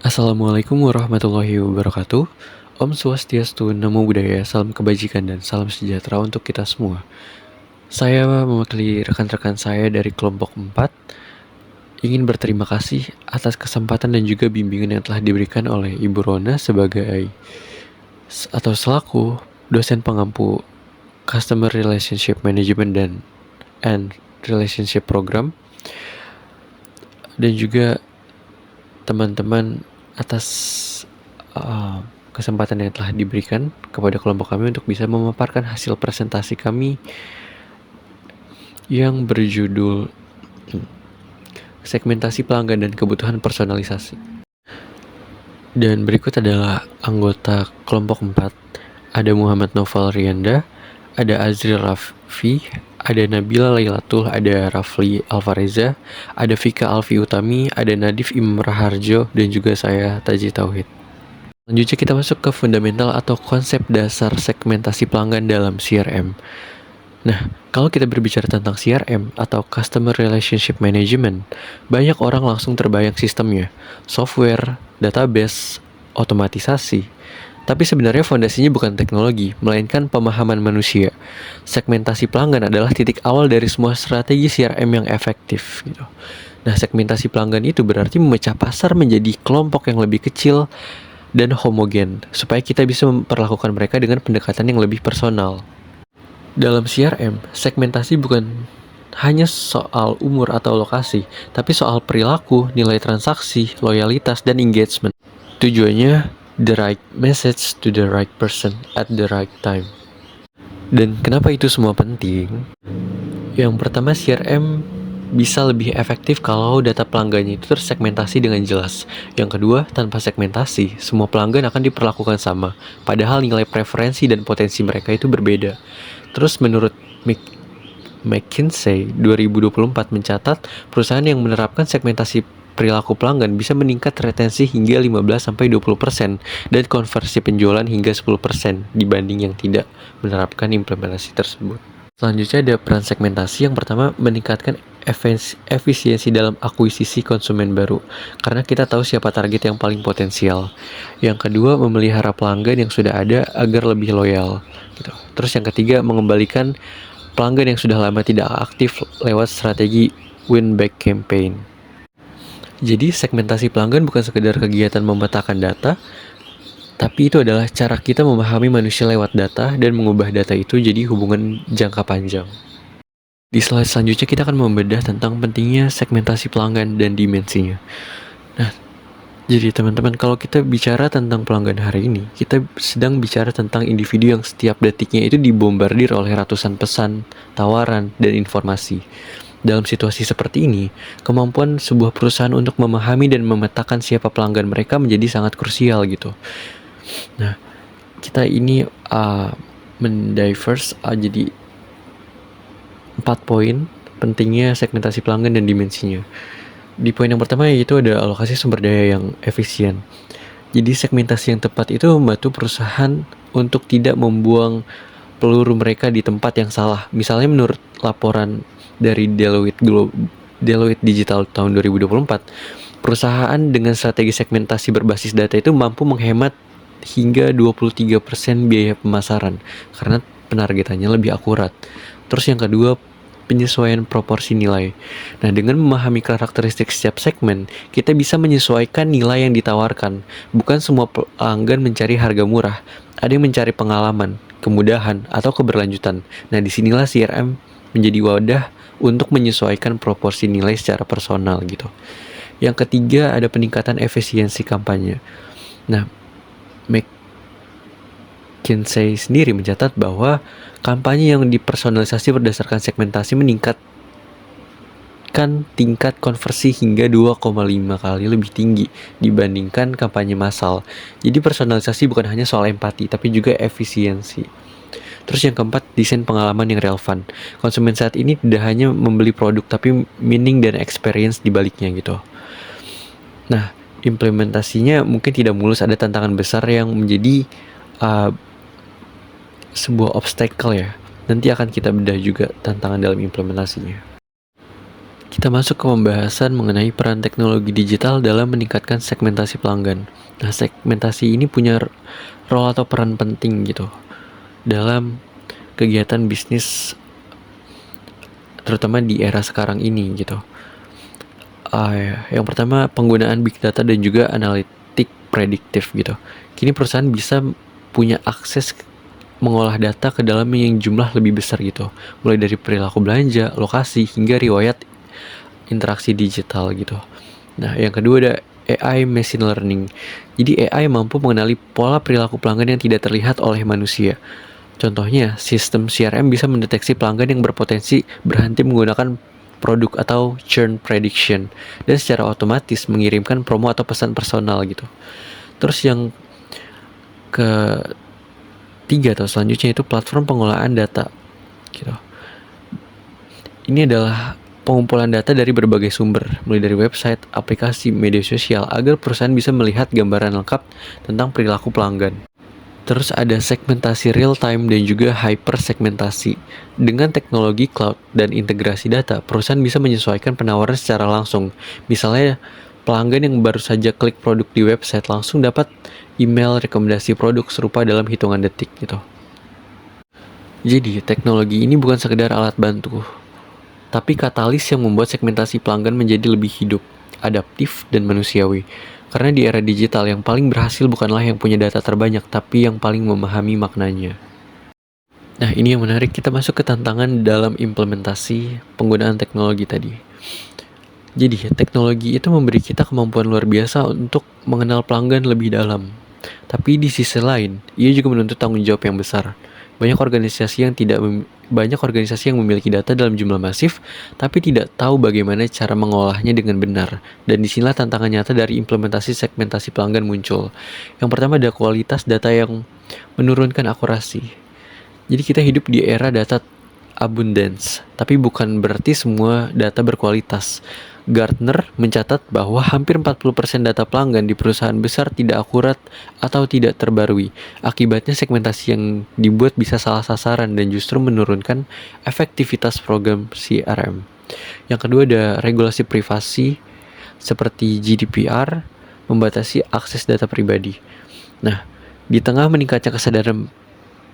Assalamualaikum warahmatullahi wabarakatuh. Om Swastiastu, Namo Buddhaya, salam kebajikan dan salam sejahtera untuk kita semua. Saya mewakili rekan-rekan saya dari kelompok 4 ingin berterima kasih atas kesempatan dan juga bimbingan yang telah diberikan oleh Ibu Rona sebagai selaku dosen pengampu Customer Relationship Management and Relationship Program, dan juga teman-teman atas kesempatan yang telah diberikan kepada kelompok kami untuk bisa memaparkan hasil presentasi kami yang berjudul segmentasi pelanggan dan kebutuhan personalisasi. Dan berikut adalah anggota kelompok 4. Ada Muhammad Noval Rianda, ada Azril Raffi, ada Nabila Lailatul, ada Rafli Alvareza, ada Vika Alfi Utami, ada Nadif Imam Raharjo, dan juga saya Taji Tauhid. Selanjutnya kita masuk ke fundamental atau konsep dasar segmentasi pelanggan dalam CRM. Nah, kalau kita berbicara tentang CRM atau Customer Relationship Management, banyak orang langsung terbayang sistemnya, software, database, otomatisasi. Tapi sebenarnya fondasinya bukan teknologi, melainkan pemahaman manusia. Segmentasi pelanggan adalah titik awal dari semua strategi CRM yang efektif gitu. Nah, segmentasi pelanggan itu berarti memecah pasar menjadi kelompok yang lebih kecil dan homogen, supaya kita bisa memperlakukan mereka dengan pendekatan yang lebih personal. Dalam CRM, segmentasi bukan hanya soal umur atau lokasi, tapi soal perilaku, nilai transaksi, loyalitas, dan engagement. Tujuannya, the right message to the right person at the right time. Dan kenapa itu semua penting? Yang pertama, CRM bisa lebih efektif kalau data pelanggannya itu tersegmentasi dengan jelas. Yang kedua, tanpa segmentasi, semua pelanggan akan diperlakukan sama, padahal nilai preferensi dan potensi mereka itu berbeda. Terus menurut McKinsey 2024 mencatat perusahaan yang menerapkan segmentasi perilaku pelanggan bisa meningkat retensi hingga 15-20% dan konversi penjualan hingga 10% dibanding yang tidak menerapkan implementasi tersebut. Selanjutnya ada peran segmentasi. Yang pertama, meningkatkan efisiensi dalam akuisisi konsumen baru, karena kita tahu siapa target yang paling potensial. Yang kedua, memelihara pelanggan yang sudah ada agar lebih loyal gitu. Terus yang ketiga, mengembalikan pelanggan yang sudah lama tidak aktif lewat strategi win back campaign. Jadi segmentasi pelanggan bukan sekedar kegiatan memetakan data, tapi itu adalah cara kita memahami manusia lewat data dan mengubah data itu jadi hubungan jangka panjang. Di slide selanjutnya kita akan membedah tentang pentingnya segmentasi pelanggan dan dimensinya. Nah, jadi teman-teman, kalau kita bicara tentang pelanggan hari ini, kita sedang bicara tentang individu yang setiap detiknya itu dibombardir oleh ratusan pesan, tawaran, dan informasi. Dalam situasi seperti ini, kemampuan sebuah perusahaan untuk memahami dan memetakan siapa pelanggan mereka menjadi sangat krusial gitu. Nah, kita ini mendiverse jadi 4 poin pentingnya segmentasi pelanggan dan dimensinya. Di poin yang pertama yaitu ada alokasi sumber daya yang efisien. Jadi segmentasi yang tepat itu membantu perusahaan untuk tidak membuang peluru mereka di tempat yang salah. Misalnya menurut laporan dari Deloitte Digital tahun 2024, perusahaan dengan strategi segmentasi berbasis data itu mampu menghemat hingga 23% biaya pemasaran karena penargetannya lebih akurat. Terus yang kedua, penyesuaian proporsi nilai. Nah, dengan memahami karakteristik setiap segmen, kita bisa menyesuaikan nilai yang ditawarkan. Bukan semua pelanggan mencari harga murah, ada yang mencari pengalaman, kemudahan, atau keberlanjutan. Nah, disinilah CRM menjadi wadah untuk menyesuaikan proporsi nilai secara personal gitu. Yang ketiga, ada peningkatan efisiensi kampanye. Nah, McKinsey sendiri mencatat bahwa kampanye yang dipersonalisasi berdasarkan segmentasi meningkatkan tingkat konversi hingga 2,5 kali lebih tinggi dibandingkan kampanye massal. Jadi personalisasi bukan hanya soal empati, tapi juga efisiensi. Terus yang keempat, desain pengalaman yang relevan. Konsumen saat ini tidak hanya membeli produk, tapi meaning dan experience di baliknya gitu. Nah, implementasinya mungkin tidak mulus, ada tantangan besar yang menjadi sebuah obstacle ya. Nanti akan kita bedah juga tantangan dalam implementasinya. kita masuk ke pembahasan mengenai peran teknologi digital dalam meningkatkan segmentasi pelanggan. Nah, segmentasi ini punya role atau peran penting gitu dalam kegiatan bisnis, terutama di era sekarang ini gitu. Yang pertama, penggunaan big data dan juga analitik prediktif gitu. Kini perusahaan bisa punya akses mengolah data ke dalam yang jumlah lebih besar gitu, mulai dari perilaku belanja, lokasi, hingga riwayat interaksi digital gitu. Nah, yang kedua ada AI machine learning. Jadi AI mampu mengenali pola perilaku pelanggan yang tidak terlihat oleh manusia. Contohnya, sistem CRM bisa mendeteksi pelanggan yang berpotensi berhenti menggunakan produk atau churn prediction, dan secara otomatis mengirimkan promo atau pesan personal gitu. Terus yang ketiga atau selanjutnya itu platform pengolahan data gitu. Ini adalah pengumpulan data dari berbagai sumber, mulai dari website, aplikasi, media sosial, agar perusahaan bisa melihat gambaran lengkap tentang perilaku pelanggan. Terus ada segmentasi real time dan juga hyper segmentasi. Dengan teknologi cloud dan integrasi data, perusahaan bisa menyesuaikan penawaran secara langsung. Misalnya, pelanggan yang baru saja klik produk di website langsung dapat email rekomendasi produk serupa dalam hitungan detik gitu. Jadi, teknologi ini bukan sekedar alat bantu, tapi katalis yang membuat segmentasi pelanggan menjadi lebih hidup, adaptif, dan manusiawi. Karena di era digital yang paling berhasil bukanlah yang punya data terbanyak, tapi yang paling memahami maknanya. Nah, ini yang menarik, kita masuk ke tantangan dalam implementasi penggunaan teknologi tadi. Jadi, teknologi itu memberi kita kemampuan luar biasa untuk mengenal pelanggan lebih dalam. Tapi di sisi lain, ia juga menuntut tanggung jawab yang besar. Banyak organisasi yang memiliki data dalam jumlah masif, tapi tidak tahu bagaimana cara mengolahnya dengan benar. Dan disinilah tantangan nyata dari implementasi segmentasi pelanggan muncul. Yang pertama ada kualitas data yang menurunkan akurasi. Jadi kita hidup di era data abundance, tapi bukan berarti semua data berkualitas. Gartner mencatat bahwa hampir 40% data pelanggan di perusahaan besar tidak akurat atau tidak terbarui. Akibatnya segmentasi yang dibuat bisa salah sasaran dan justru menurunkan efektivitas program CRM. Yang kedua ada regulasi privasi seperti GDPR membatasi akses data pribadi. Nah, di tengah meningkatnya kesadaran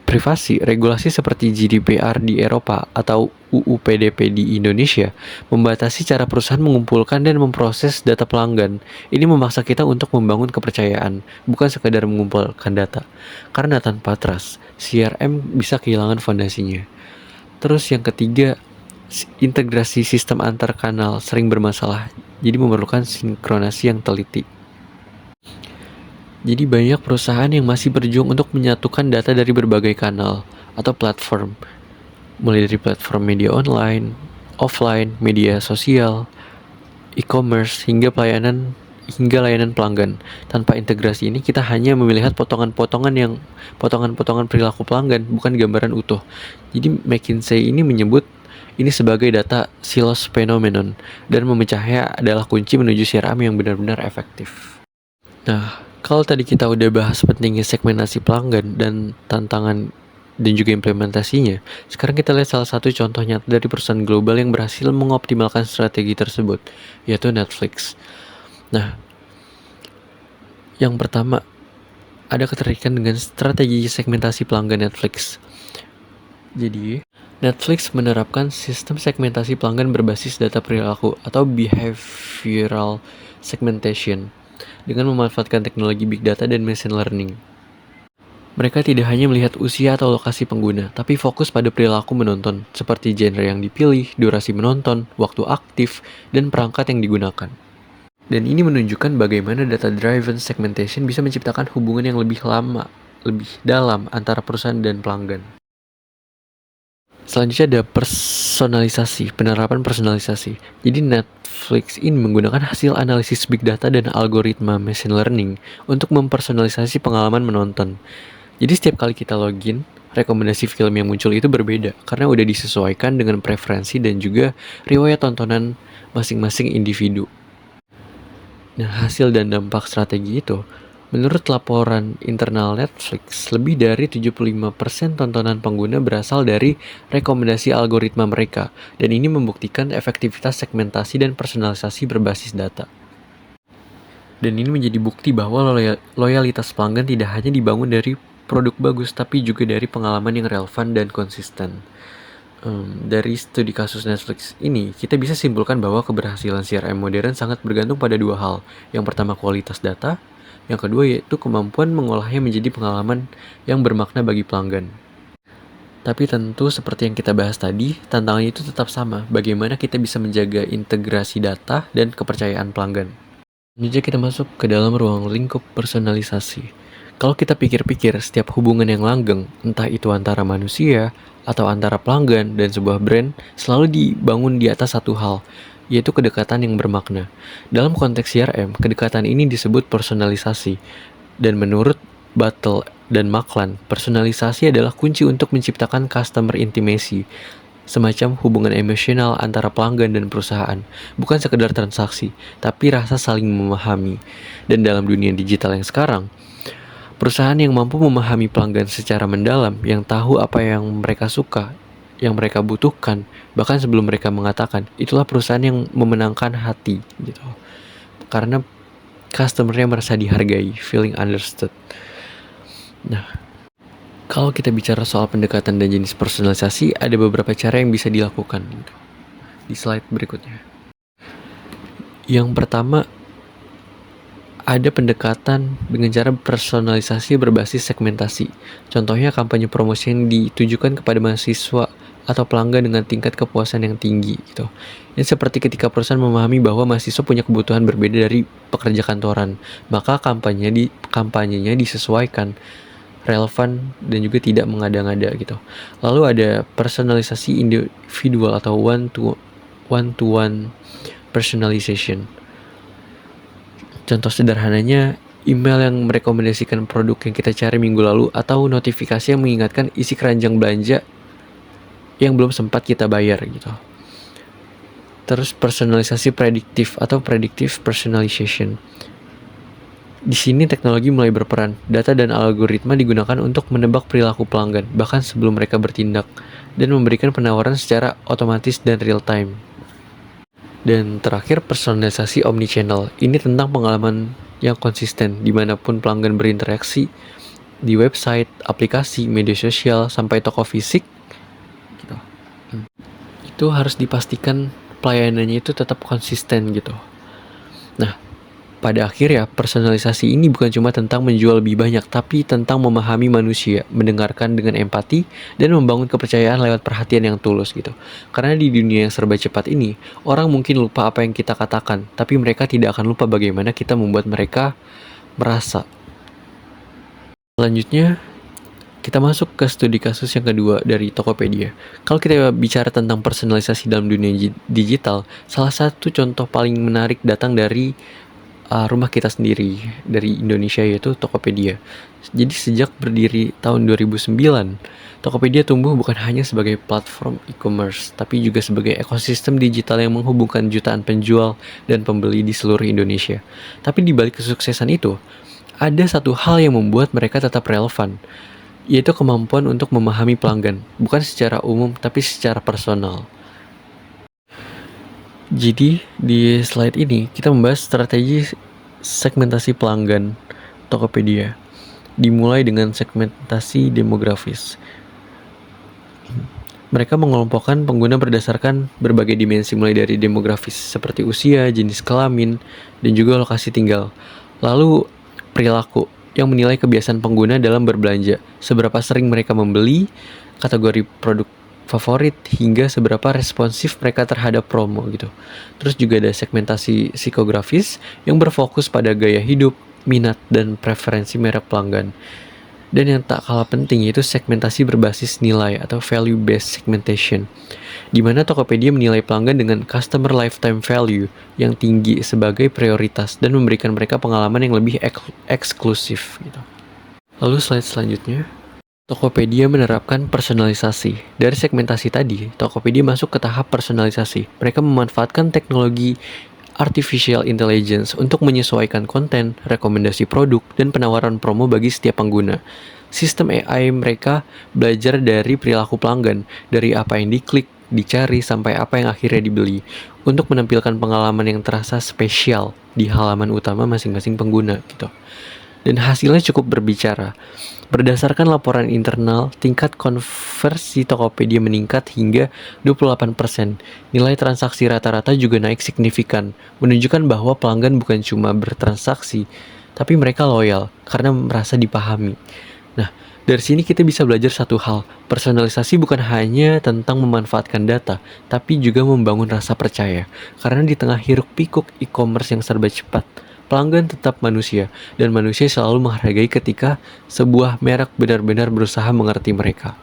privasi, regulasi seperti GDPR di Eropa atau UU PDP di Indonesia membatasi cara perusahaan mengumpulkan dan memproses data pelanggan. Ini memaksa kita untuk membangun kepercayaan, bukan sekadar mengumpulkan data. Karena tanpa trust, CRM bisa kehilangan fondasinya. Terus yang ketiga, integrasi sistem antar kanal sering bermasalah, jadi memerlukan sinkronasi yang teliti. Jadi banyak perusahaan yang masih berjuang untuk menyatukan data dari berbagai kanal atau platform, mulai dari platform media online, offline, media sosial, e-commerce, hingga layanan pelanggan. Tanpa integrasi ini kita hanya melihat potongan-potongan perilaku pelanggan, bukan gambaran utuh. Jadi McKinsey ini menyebut ini sebagai data silos phenomenon, dan memecahnya adalah kunci menuju CRM yang benar-benar efektif. Nah, kalau tadi kita udah bahas pentingnya segmentasi pelanggan dan tantangan dan juga implementasinya, sekarang kita lihat salah satu contoh nyata dari perusahaan global yang berhasil mengoptimalkan strategi tersebut, yaitu Netflix. Nah, yang pertama, ada keterkaitan dengan strategi segmentasi pelanggan Netflix. Jadi, Netflix menerapkan sistem segmentasi pelanggan berbasis data perilaku atau behavioral segmentation dengan memanfaatkan teknologi big data dan machine learning. Mereka tidak hanya melihat usia atau lokasi pengguna, tapi fokus pada perilaku menonton, seperti genre yang dipilih, durasi menonton, waktu aktif, dan perangkat yang digunakan. Dan ini menunjukkan bagaimana data-driven segmentation bisa menciptakan hubungan yang lebih dalam antara perusahaan dan pelanggan. Selanjutnya ada penerapan personalisasi. Jadi Netflix ini menggunakan hasil analisis big data dan algoritma machine learning untuk mempersonalisasi pengalaman menonton. Jadi setiap kali kita login, rekomendasi film yang muncul itu berbeda karena udah disesuaikan dengan preferensi dan juga riwayat tontonan masing-masing individu. Nah, hasil dan dampak strategi itu Menurut laporan internal Netflix, lebih dari 75% tontonan pengguna berasal dari rekomendasi algoritma mereka, dan ini membuktikan efektivitas segmentasi dan personalisasi berbasis data. Dan ini menjadi bukti bahwa loyalitas pelanggan tidak hanya dibangun dari produk bagus, tapi juga dari pengalaman yang relevan dan konsisten. Dari studi kasus Netflix ini, kita bisa simpulkan bahwa keberhasilan CRM modern sangat bergantung pada dua hal. Yang pertama, kualitas data. Yang kedua, yaitu kemampuan mengolahnya menjadi pengalaman yang bermakna bagi pelanggan. Tapi tentu seperti yang kita bahas tadi, tantangannya itu tetap sama. Bagaimana kita bisa menjaga integrasi data dan kepercayaan pelanggan. Selanjutnya kita masuk ke dalam ruang lingkup personalisasi. Kalau kita pikir-pikir, setiap hubungan yang langgeng, entah itu antara manusia atau antara pelanggan dan sebuah brand, selalu dibangun di atas satu hal, yaitu kedekatan yang bermakna. Dalam konteks CRM, kedekatan ini disebut personalisasi. Dan menurut Battle dan Maklan, personalisasi adalah kunci untuk menciptakan customer intimacy, semacam hubungan emosional antara pelanggan dan perusahaan, bukan sekedar transaksi, tapi rasa saling memahami. Dan dalam dunia digital yang sekarang, perusahaan yang mampu memahami pelanggan secara mendalam, yang tahu apa yang mereka suka, yang mereka butuhkan, bahkan sebelum mereka mengatakan, itulah perusahaan yang memenangkan hati, gitu. Karena customer-nya merasa dihargai, feeling understood. Nah, kalau kita bicara soal pendekatan dan jenis personalisasi, ada beberapa cara yang bisa dilakukan gitu. Di slide berikutnya. Yang pertama, ada pendekatan dengan cara personalisasi berbasis segmentasi. Contohnya kampanye promosi yang ditujukan kepada mahasiswa atau pelanggan dengan tingkat kepuasan yang tinggi gitu. Ini seperti ketika perusahaan memahami bahwa mahasiswa punya kebutuhan berbeda dari pekerja kantoran, maka kampanyenya disesuaikan, relevan, dan juga tidak mengada-ngada gitu. Lalu ada personalisasi individual atau one-to-one personalization. Contoh sederhananya, email yang merekomendasikan produk yang kita cari minggu lalu, atau notifikasi yang mengingatkan isi keranjang belanja yang belum sempat kita bayar gitu. Terus personalisasi prediktif atau predictive personalization. Di sini teknologi mulai berperan. Data dan algoritma digunakan untuk menebak perilaku pelanggan, bahkan sebelum mereka bertindak, dan memberikan penawaran secara otomatis dan real time. Dan terakhir, personalisasi omnichannel. Ini tentang pengalaman yang konsisten dimanapun pelanggan berinteraksi, di website, aplikasi, media sosial, sampai toko fisik gitu. Itu harus dipastikan pelayanannya itu tetap konsisten gitu. Nah, pada akhirnya, personalisasi ini bukan cuma tentang menjual lebih banyak, tapi tentang memahami manusia, mendengarkan dengan empati, dan membangun kepercayaan lewat perhatian yang tulus gitu. Karena di dunia yang serba cepat ini, orang mungkin lupa apa yang kita katakan, tapi mereka tidak akan lupa bagaimana kita membuat mereka merasa. Selanjutnya, kita masuk ke studi kasus yang kedua dari Tokopedia. Kalau kita bicara tentang personalisasi dalam dunia digital, salah satu contoh paling menarik datang dari rumah kita sendiri, dari Indonesia, yaitu Tokopedia. Jadi sejak berdiri tahun 2009, Tokopedia tumbuh bukan hanya sebagai platform e-commerce, tapi juga sebagai ekosistem digital yang menghubungkan jutaan penjual dan pembeli di seluruh Indonesia. Tapi di balik kesuksesan itu, ada satu hal yang membuat mereka tetap relevan, yaitu kemampuan untuk memahami pelanggan, bukan secara umum tapi secara personal. Jadi di slide ini kita membahas strategi segmentasi pelanggan Tokopedia. Dimulai dengan segmentasi demografis. Mereka mengelompokkan pengguna berdasarkan berbagai dimensi, mulai dari demografis seperti usia, jenis kelamin, dan juga lokasi tinggal. Lalu perilaku, yang menilai kebiasaan pengguna dalam berbelanja, seberapa sering mereka membeli, kategori produk favorit, hingga seberapa responsif mereka terhadap promo gitu. Terus juga ada segmentasi psikografis yang berfokus pada gaya hidup, minat, dan preferensi merek pelanggan. Dan yang tak kalah penting yaitu segmentasi berbasis nilai atau value based segmentation, di mana Tokopedia menilai pelanggan dengan customer lifetime value yang tinggi sebagai prioritas dan memberikan mereka pengalaman yang lebih eksklusif gitu. Lalu slide selanjutnya, Tokopedia menerapkan personalisasi. Dari segmentasi tadi, Tokopedia masuk ke tahap personalisasi. Mereka memanfaatkan teknologi artificial intelligence untuk menyesuaikan konten, rekomendasi produk, dan penawaran promo bagi setiap pengguna. Sistem AI mereka belajar dari perilaku pelanggan, dari apa yang diklik, dicari, sampai apa yang akhirnya dibeli, untuk menampilkan pengalaman yang terasa spesial di halaman utama masing-masing pengguna gitu. Dan hasilnya cukup berbicara. Berdasarkan laporan internal, tingkat konversi Tokopedia meningkat hingga 28%. Nilai transaksi rata-rata juga naik signifikan, menunjukkan bahwa pelanggan bukan cuma bertransaksi, tapi mereka loyal karena merasa dipahami. Nah, dari sini kita bisa belajar satu hal, personalisasi bukan hanya tentang memanfaatkan data, tapi juga membangun rasa percaya. Karena di tengah hiruk-pikuk e-commerce yang serba cepat, pelanggan tetap manusia, dan manusia selalu menghargai ketika sebuah merek benar-benar berusaha mengerti mereka.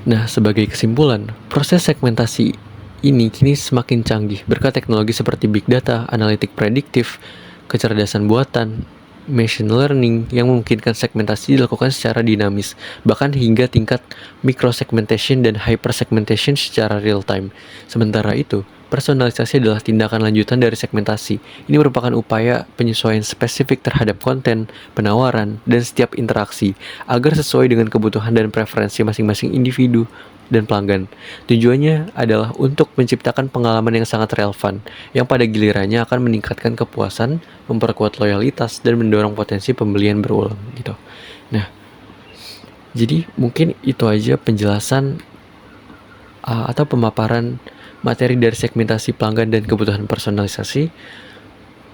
Nah, sebagai kesimpulan, proses segmentasi ini kini semakin canggih berkat teknologi seperti big data, analitik prediktif, kecerdasan buatan, machine learning yang memungkinkan segmentasi dilakukan secara dinamis, bahkan hingga tingkat microsegmentation dan hypersegmentation secara real time. Sementara itu, personalisasi adalah tindakan lanjutan dari segmentasi. Ini merupakan upaya penyesuaian spesifik terhadap konten, penawaran, dan setiap interaksi agar sesuai dengan kebutuhan dan preferensi masing-masing individu dan pelanggan. Tujuannya adalah untuk menciptakan pengalaman yang sangat relevan, yang pada gilirannya akan meningkatkan kepuasan, memperkuat loyalitas, dan mendorong potensi pembelian berulang gitu. Nah, jadi mungkin itu aja penjelasan atau pemaparan materi dari segmentasi pelanggan dan kebutuhan personalisasi.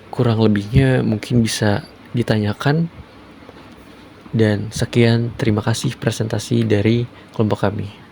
Kurang lebihnya mungkin bisa ditanyakan. Dan sekian, terima kasih presentasi dari kelompok kami.